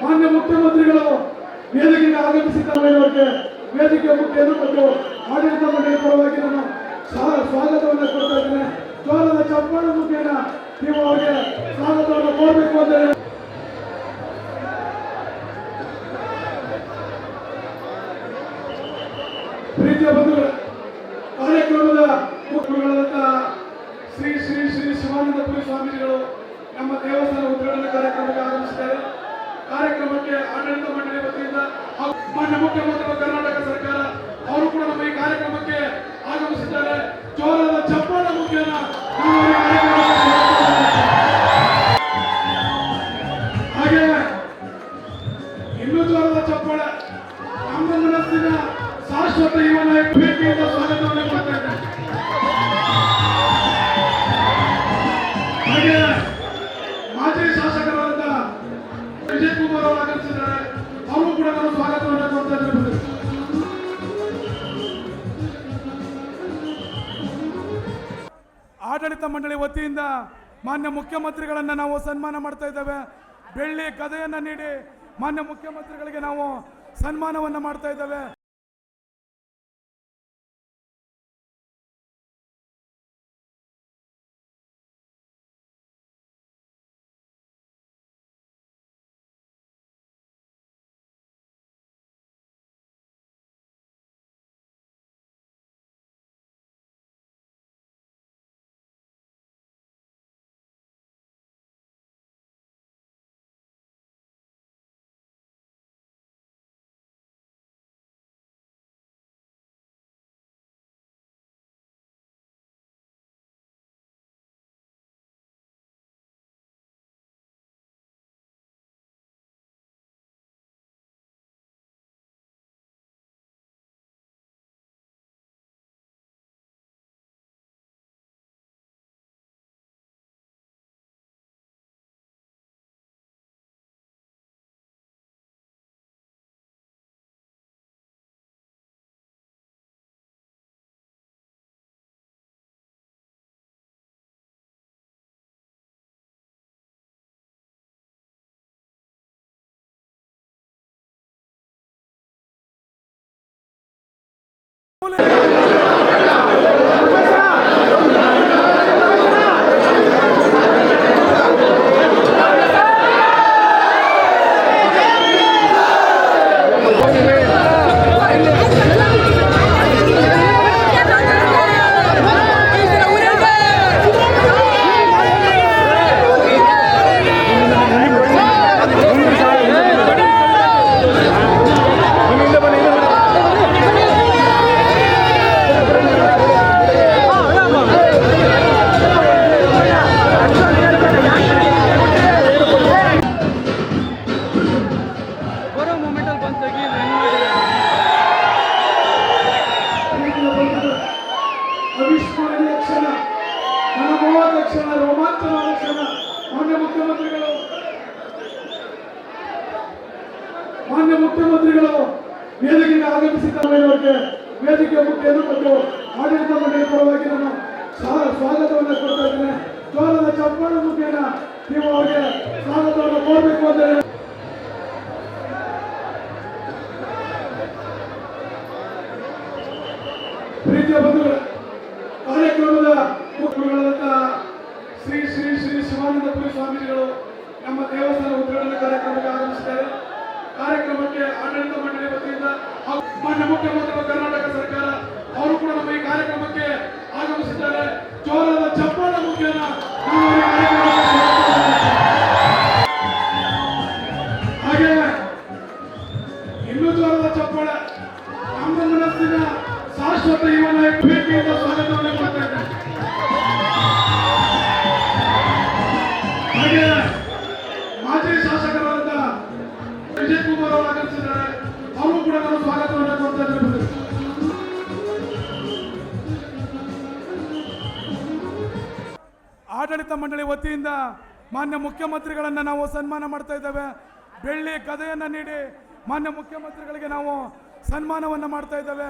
ಮಾನ್ಯ ಮುಖ್ಯಮಂತ್ರಿಗಳು ವೇದಿಕೆಗೆ ಆಗಮಿಸಿದ್ದಾರೆ. ವೇದಿಕೆ ಮುಖ್ಯನು ಮತ್ತು ಆಡಳಿತ ಮಂಡಳಿ ಪರವಾಗಿ ನಾನು ಸ್ವಾಗತವನ್ನು ಕೊಡ್ತಾ ಇದ್ದೇನೆ. ಜೋರದ ಚಪ್ಪಾಳೆ ಮುಖೇನ ನೀವು ಅವರಿಗೆ ಸ್ವಾಗತವನ್ನು ಕೋರಬೇಕು ಅಂತ ಪ್ರೀತಿಯ ಬಂಧುಗಳು, ಕಾರ್ಯಕ್ರಮದ ಮುಖ್ಯಗಳಾದಂತಹ ಶ್ರೀ ಶ್ರೀ ಶ್ರೀ ಶಿವಾನಂದಪುರಿ ಸ್ವಾಮೀಜಿಗಳು ನಮ್ಮ ದೇವಸ್ಥಾನ ಉದ್ಘಾಟನಾ ಕಾರ್ಯಕ್ರಮಕ್ಕೆ ಆಗಮಿಸಿದ್ದಾರೆ. ಕಾರ್ಯಕ್ರಮಕ್ಕೆ ಆಡಳಿತ ಮಂಡಳಿ ವತಿಯಿಂದ ಮಾನ್ಯ ಮುಖ್ಯಮಂತ್ರಿಗಳು ಕರ್ನಾಟಕ ಸರ್ಕಾರ ಅವರು ಕೂಡ ನಮ್ಮ ಈ ಕಾರ್ಯಕ್ರಮಕ್ಕೆ ಆಗಮಿಸಿದ್ದಾರೆ. ಜೋರದ ಚಪ್ಪಾಳೆ ಮುಖೇನ ಹಾಗೆ ಇನ್ನೂ ಜೋರದ ಚಪ್ಪಾಳೆ ನಮ್ಮ ಮನಸ್ಸಿನ ಶಾಶ್ವತ ಯುವ ನಾಯಕ ಭೇಟಿಯಿಂದ ಸ್ವಾಗತವನ್ನು ಮಾಡ್ತಾ ಇದ್ದಾರೆ. ಹಾಗೆ ಮಾಜಿ ಶಾಸಕರಾದಂತಹ ವಿಜಯ್ ಕುಮಾರ್ ಅವರು ಆಗಮಿಸಿದ್ದಾರೆ. ಅವರು ಕೂಡ ನಾವು ಸ್ವಾಗತವನ್ನು ಕೊಡ್ತಾ ಇದ್ದಾರೆ. ಆಡಳಿತ ಮಂಡಳಿ ವತಿಯಿಂದ ಮಾನ್ಯ ಮುಖ್ಯಮಂತ್ರಿಗಳನ್ನ ನಾವು ಸನ್ಮಾನ ಮಾಡ್ತಾ ಇದ್ದೇವೆ. ಬೆಳ್ಳಿ ಗದೆಯನ್ನ ನೀಡಿ ಮಾನ್ಯ ಮುಖ್ಯಮಂತ್ರಿಗಳಿಗೆ ನಾವು ಸನ್ಮಾನವನ್ನ ಮಾಡ್ತಾ ಇದ್ದೇವೆ. ಅವಿಸ್ಮರಣೀಯ ಕ್ಷಣ, ಮನಮೋಹಕ ಕ್ಷಣ, ರೋಮಾಂಚನವಾದ ಕ್ಷಣ. ಮಾನ್ಯ ಮುಖ್ಯಮಂತ್ರಿಗಳು ವೇದಿಕೆಗೆ ಆಗಮಿಸಿದ್ದಾರೆ. ವೇದಿಕೆ ಮುಖ್ಯನು ಮತ್ತು ಆಡಳಿತ ಮಂಡಳಿ ಪರವಾಗಿ ನಾನು ಸ್ವಾಗತವನ್ನು ಕೊಡ್ತಾ ಇದ್ದೇನೆ. ಜೋರದ ಚಪ್ಪಾಳೆ ಮುಖೇನ ನೀವು ಅವರಿಗೆ ಸ್ವಾಗತವನ್ನು ಕೋರಬೇಕು ಅಂತ ಪ್ರೀತಿಯ ಬಂಧುಗಳು, ಕಾರ್ಯಕ್ರಮದ ಮುಖ್ಯಗಳಾದಂತಹ ಶ್ರೀ ಶ್ರೀ ಶ್ರೀ ಶಿವಾನಂದಪುರಿ ಸ್ವಾಮೀಜಿಗಳು ನಮ್ಮ ದೇವಸ್ಥಾನ ಉದ್ಘಾಟನಾ ಕಾರ್ಯಕ್ರಮಕ್ಕೆ ಆಗಮಿಸಿದ್ದಾರೆ. ಕಾರ್ಯಕ್ರಮಕ್ಕೆ ಆಡಳಿತ ಮಂಡಳಿ ವತಿಯಿಂದ ಮಾನ್ಯ ಮುಖ್ಯಮಂತ್ರಿಗಳು ಕರ್ನಾಟಕ ಸರ್ಕಾರ ಅವರು ಕೂಡ ನಮ್ಮ ಈ ಕಾರ್ಯಕ್ರಮಕ್ಕೆ ಆಗಮಿಸಿದ್ದಾರೆ. ಜೋರದ ಚಪ್ಪಾಳೆ ಮುಖೇನ ಹಾಗೆ ಇನ್ನೂ ಜೋರದ ಚಪ್ಪಾಳೆ ನಮ್ಮ ಮನಸ್ಸಿನ ಶಾಶ್ವತ ಯುವ ನಾಯಕ ಭೇಟಿಯಿಂದ ಸ್ವಾಗತವನ್ನು ಮಾಡ್ತಾ ಇದ್ದಾರೆ. ಹಾಗೆ ಮಾಜಿ ಶಾಸಕರಾದಂತಹ ವಿಜಯ್ ಕುಮಾರ್ ಅವರು ಆಗಮಿಸಿದ್ದಾರೆ. ಅವರು ಕೂಡ ನಾವು ಸ್ವಾಗತವನ್ನು ಕೊಡ್ತಾ ಇದ್ದಾರೆ. ಆಡಳಿತ ಮಂಡಳಿ ವತಿಯಿಂದ ಮಾನ್ಯ ಮುಖ್ಯಮಂತ್ರಿಗಳನ್ನ ನಾವು ಸನ್ಮಾನ ಮಾಡ್ತಾ ಇದ್ದೇವೆ. ಬೆಳ್ಳಿ ಗದೆಯನ್ನ ನೀಡಿ ಮಾನ್ಯ ಮುಖ್ಯಮಂತ್ರಿಗಳಿಗೆ ನಾವು ಸನ್ಮಾನವನ್ನ ಮಾಡ್ತಾ ಇದ್ದೇವೆ.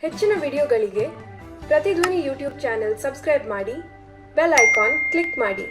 ಹೆಚ್ಚಿನ ವಿಡಿಯೋಗಳಿಗೆ ಪ್ರತಿಧ್ವನಿ ಯೂಟ್ಯೂಬ್ ಚಾನೆಲ್ ಸಬ್ಸ್ಕ್ರೈಬ್ ಮಾಡಿ, ಬೆಲ್ ಐಕಾನ್ ಕ್ಲಿಕ್ ಮಾಡಿ.